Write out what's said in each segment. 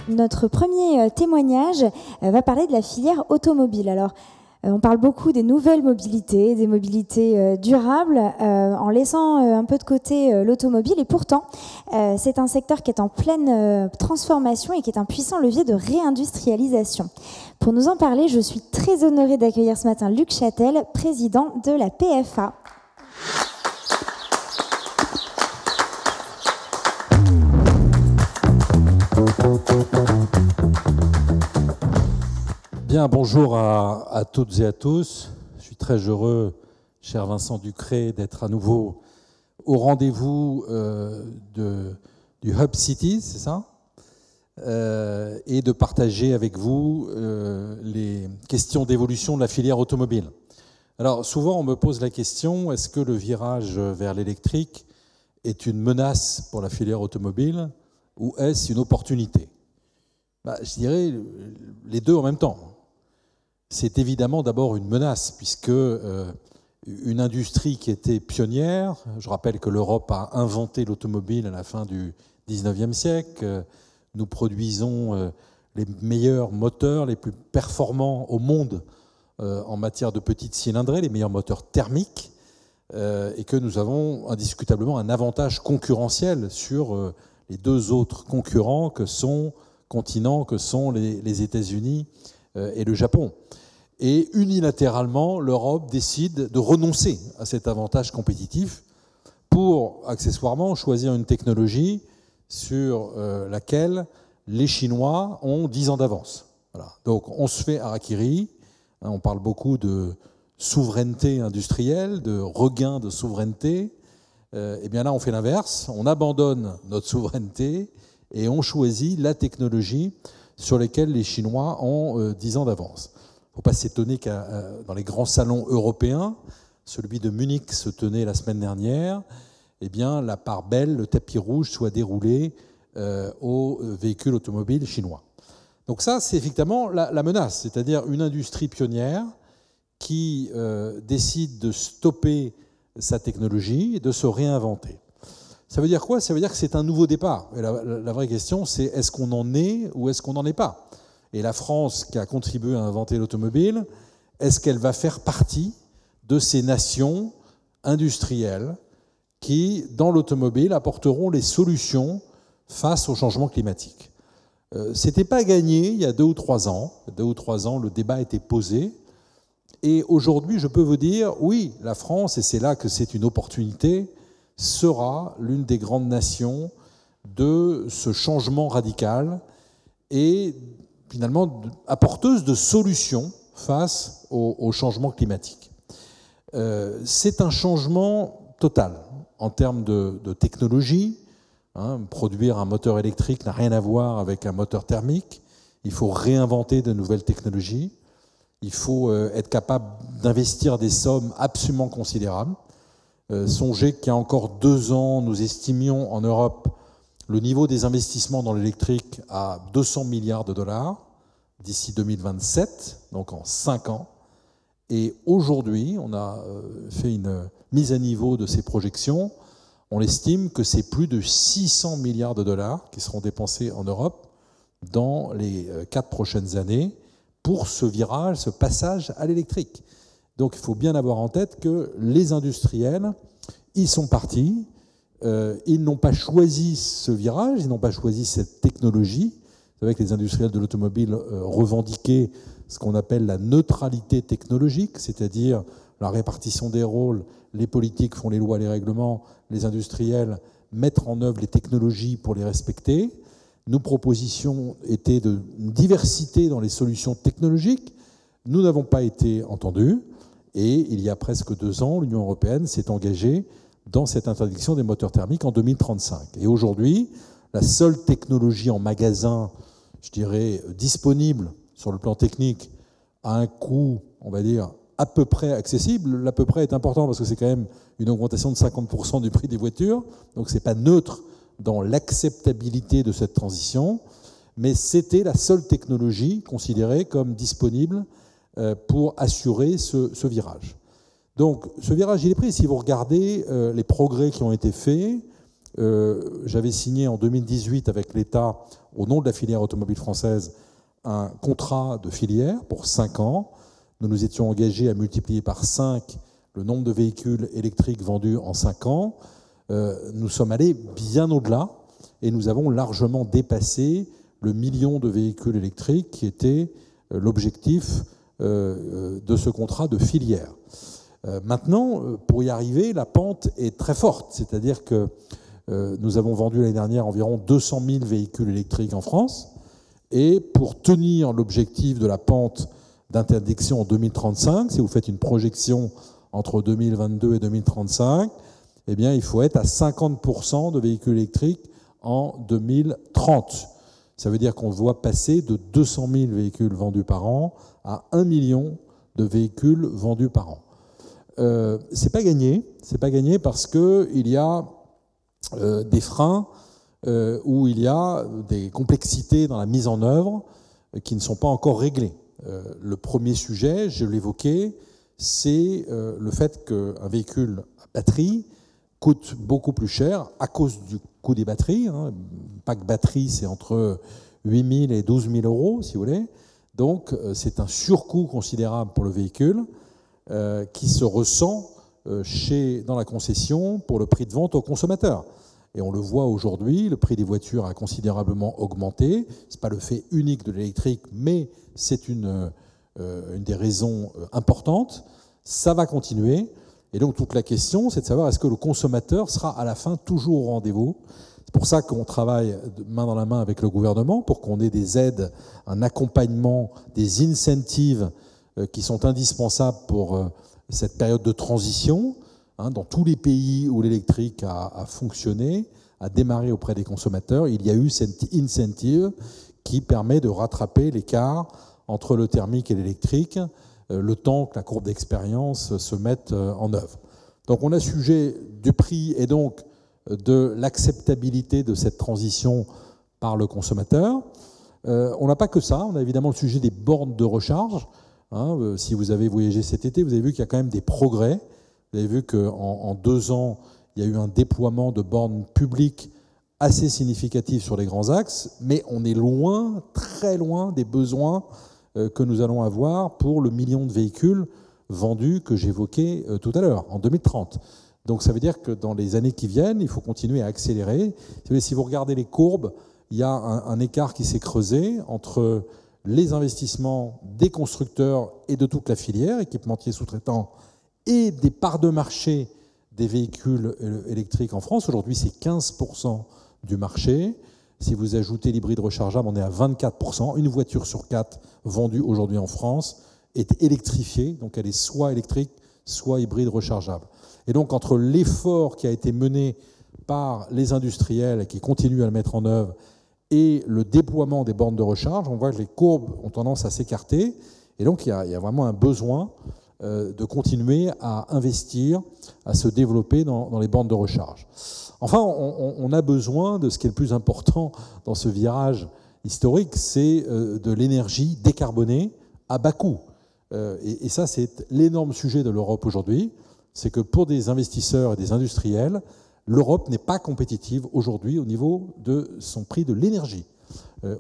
Notre premier témoignage va parler de la filière automobile. Alors, on parle beaucoup des nouvelles mobilités, des mobilités durables, en laissant un peu de côté l'automobile. Et pourtant, c'est un secteur qui est en pleine transformation et qui est un puissant levier de réindustrialisation. Pour nous en parler, je suis très honorée d'accueillir ce matin Luc Châtel, président de la PFA. Bien, bonjour à toutes et à tous. Je suis très heureux, cher Vincent Ducré, d'être à nouveau au rendez-vous du Hub Cities, c'est ça, et de partager avec vous les questions d'évolution de la filière automobile. Alors, souvent, on me pose la question, est-ce que le virage vers l'électrique est une menace pour la filière automobile ou est-ce une opportunité ? Je dirais les deux en même temps. C'est évidemment d'abord une menace, puisque une industrie qui était pionnière, je rappelle que l'Europe a inventé l'automobile à la fin du 19e siècle, nous produisons les meilleurs moteurs, les plus performants au monde en matière de petites cylindrées, les meilleurs moteurs thermiques, et que nous avons indiscutablement un avantage concurrentiel sur les deux autres concurrents continents que sont les États-Unis et le Japon. Et unilatéralement, l'Europe décide de renoncer à cet avantage compétitif pour, accessoirement, choisir une technologie sur laquelle les Chinois ont 10 ans d'avance. Voilà. Donc on se fait harakiri, on parle beaucoup de souveraineté industrielle, de regain de souveraineté. Et bien là, on fait l'inverse, on abandonne notre souveraineté et on choisit la technologie sur laquelle les Chinois ont 10 ans d'avance. Il ne faut pas s'étonner que dans les grands salons européens, celui de Munich se tenait la semaine dernière, eh bien, la part belle, le tapis rouge soit déroulé aux véhicules automobiles chinois. Donc ça, c'est effectivement la menace, c'est-à-dire une industrie pionnière qui décide de stopper sa technologie et de se réinventer. Ça veut dire quoi ? Ça veut dire que c'est un nouveau départ. Et la vraie question, c'est est-ce qu'on en est ou est-ce qu'on n'en est pas ? Et la France, qui a contribué à inventer l'automobile, est-ce qu'elle va faire partie de ces nations industrielles qui, dans l'automobile, apporteront les solutions face au changement climatique ? C'était pas gagné il y a 2 ou 3 ans. 2 ou 3 ans, le débat était posé. Et aujourd'hui, je peux vous dire, oui, la France, et c'est là que c'est une opportunité, sera l'une des grandes nations de ce changement radical et finalement apporteuse de solutions face au changement climatique. C'est un changement total en termes de technologie. Produire un moteur électrique n'a rien à voir avec un moteur thermique. Il faut réinventer de nouvelles technologies. Il faut être capable d'investir des sommes absolument considérables. Songez qu'il y a encore 2 ans, nous estimions en Europe le niveau des investissements dans l'électrique à 200 milliards de dollars d'ici 2027, donc en 5 ans. Et aujourd'hui, on a fait une mise à niveau de ces projections. On estime que c'est plus de 600 milliards de dollars qui seront dépensés en Europe dans les 4 prochaines années pour ce virage, ce passage à l'électrique. Donc il faut bien avoir en tête que les industriels, ils sont partis, ils n'ont pas choisi ce virage, ils n'ont pas choisi cette technologie. Vous savez que les industriels de l'automobile revendiquaient ce qu'on appelle la neutralité technologique, c'est-à-dire la répartition des rôles, les politiques font les lois, les règlements, les industriels mettent en œuvre les technologies pour les respecter. Nos propositions étaient de diversité dans les solutions technologiques. Nous n'avons pas été entendus. Et il y a presque 2 ans, l'Union européenne s'est engagée dans cette interdiction des moteurs thermiques en 2035. Et aujourd'hui, la seule technologie en magasin, je dirais, disponible sur le plan technique, à un coût, on va dire, à peu près accessible. L'à peu près est important parce que c'est quand même une augmentation de 50% du prix des voitures. Donc c'est pas neutre dans l'acceptabilité de cette transition. Mais c'était la seule technologie considérée comme disponible pour assurer ce virage. Donc ce virage, il est pris. Si vous regardez les progrès qui ont été faits, j'avais signé en 2018 avec l'État, au nom de la filière automobile française, un contrat de filière pour 5 ans. Nous nous étions engagés à multiplier par 5 le nombre de véhicules électriques vendus en 5 ans. Nous sommes allés bien au-delà et nous avons largement dépassé le million de véhicules électriques qui était l'objectif de ce contrat de filière. Maintenant, pour y arriver, la pente est très forte, c'est-à-dire que nous avons vendu l'année dernière environ 200 000 véhicules électriques en France, et pour tenir l'objectif de la pente d'interdiction en 2035, si vous faites une projection entre 2022 et 2035, eh bien, il faut être à 50% de véhicules électriques en 2030. Ça veut dire qu'on voit passer de 200 000 véhicules vendus par an à 1 million de véhicules vendus par an. C'est pas gagné parce qu'il y a des freins où il y a des complexités dans la mise en œuvre qui ne sont pas encore réglées. Le premier sujet, je l'évoquais, c'est le fait qu'un véhicule à batterie coûte beaucoup plus cher à cause du coût des batteries. Un pack batterie, c'est entre 8 000 et 12 000 euros, si vous voulez. Donc, c'est un surcoût considérable pour le véhicule qui se ressent dans la concession pour le prix de vente au consommateur. Et on le voit aujourd'hui, le prix des voitures a considérablement augmenté. Ce n'est pas le fait unique de l'électrique, mais c'est une des raisons importantes. Ça va continuer. Et donc toute la question, c'est de savoir est-ce que le consommateur sera à la fin toujours au rendez-vous. C'est pour ça qu'on travaille main dans la main avec le gouvernement, pour qu'on ait des aides, un accompagnement, des incentives qui sont indispensables pour cette période de transition. Dans tous les pays où l'électrique a fonctionné, a démarré auprès des consommateurs, il y a eu cette incentive qui permet de rattraper l'écart entre le thermique et l'électrique, le temps que la courbe d'expérience se mette en œuvre. Donc on a sujet du prix et donc de l'acceptabilité de cette transition par le consommateur. On n'a pas que ça, on a évidemment le sujet des bornes de recharge. Si vous avez voyagé cet été, vous avez vu qu'il y a quand même des progrès. Vous avez vu qu'en 2 ans, il y a eu un déploiement de bornes publiques assez significatif sur les grands axes, mais on est loin, très loin des besoins que nous allons avoir pour le million de véhicules vendus que j'évoquais tout à l'heure, en 2030. Donc ça veut dire que dans les années qui viennent, il faut continuer à accélérer. Si vous regardez les courbes, il y a un écart qui s'est creusé entre les investissements des constructeurs et de toute la filière, équipementiers sous-traitants, et des parts de marché des véhicules électriques en France. Aujourd'hui, c'est 15% du marché. Si vous ajoutez l'hybride rechargeable, on est à 24%. Une voiture sur 4 vendue aujourd'hui en France est électrifiée, donc elle est soit électrique, soit hybride rechargeable. Et donc, entre l'effort qui a été mené par les industriels et qui continuent à le mettre en œuvre et le déploiement des bornes de recharge, on voit que les courbes ont tendance à s'écarter. Et donc, il y a vraiment un besoin de continuer à investir, à se développer dans les bornes de recharge. Enfin, on a besoin de ce qui est le plus important dans ce virage historique, c'est de l'énergie décarbonée à bas coût. Et ça, c'est l'énorme sujet de l'Europe aujourd'hui. C'est que pour des investisseurs et des industriels, l'Europe n'est pas compétitive aujourd'hui au niveau de son prix de l'énergie.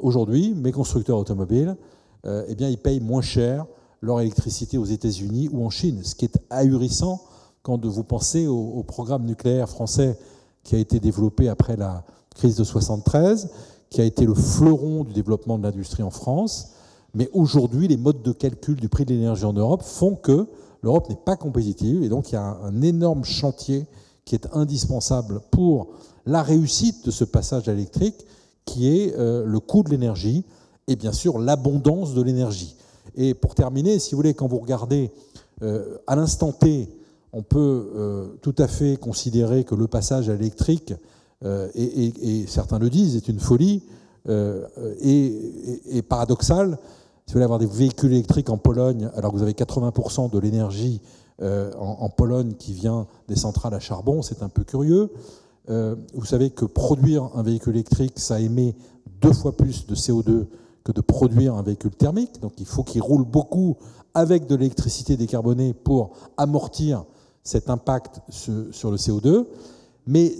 Aujourd'hui, mes constructeurs automobiles, eh bien, ils payent moins cher leur électricité aux États-Unis ou en Chine, ce qui est ahurissant quand vous pensez au programme nucléaire français qui a été développé après la crise de 73, qui a été le fleuron du développement de l'industrie en France. Mais aujourd'hui, les modes de calcul du prix de l'énergie en Europe font que l'Europe n'est pas compétitive. Et donc, il y a un énorme chantier qui est indispensable pour la réussite de ce passage à l'électrique, qui est le coût de l'énergie et bien sûr l'abondance de l'énergie. Et pour terminer, si vous voulez, quand vous regardez à l'instant T, on peut tout à fait considérer que le passage à l'électrique, et certains le disent, est une folie, et paradoxal. Si vous voulez avoir des véhicules électriques en Pologne, alors que vous avez 80% de l'énergie en Pologne qui vient des centrales à charbon, c'est un peu curieux. Vous savez que produire un véhicule électrique, ça émet 2 fois plus de CO2 que de produire un véhicule thermique. Donc il faut qu'il roule beaucoup avec de l'électricité décarbonée pour amortir cet impact sur le CO2. Mais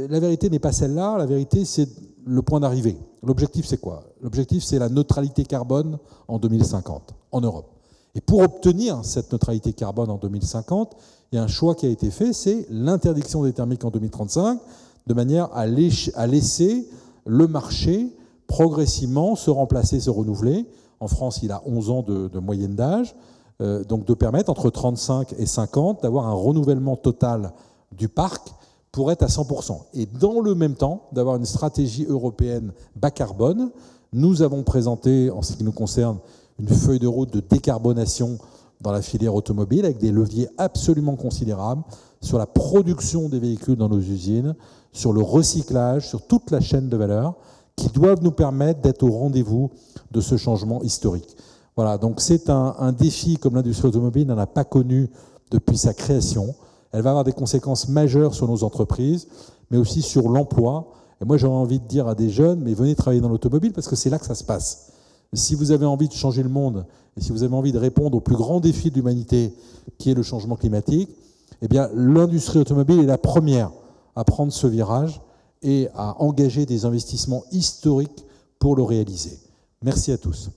la vérité n'est pas celle-là, la vérité c'est le point d'arrivée. L'objectif c'est quoi? L'objectif c'est la neutralité carbone en 2050 en Europe. Et pour obtenir cette neutralité carbone en 2050, il y a un choix qui a été fait, c'est l'interdiction des thermiques en 2035, de manière à laisser le marché progressivement se remplacer, se renouveler. En France, il a 11 ans de moyenne d'âge, donc de permettre entre 35 et 50 d'avoir un renouvellement total du parc pour être à 100%. Et dans le même temps, d'avoir une stratégie européenne bas carbone. Nous avons présenté, en ce qui nous concerne, une feuille de route de décarbonation dans la filière automobile avec des leviers absolument considérables sur la production des véhicules dans nos usines, sur le recyclage, sur toute la chaîne de valeur qui doivent nous permettre d'être au rendez-vous de ce changement historique. Voilà, donc c'est un défi comme l'industrie automobile n'en a pas connu depuis sa création. Elle va avoir des conséquences majeures sur nos entreprises, mais aussi sur l'emploi. Et moi, j'aurais envie de dire à des jeunes, mais venez travailler dans l'automobile parce que c'est là que ça se passe. Si vous avez envie de changer le monde et si vous avez envie de répondre au plus grand défi de l'humanité, qui est le changement climatique, eh bien, l'industrie automobile est la première à prendre ce virage et à engager des investissements historiques pour le réaliser. Merci à tous.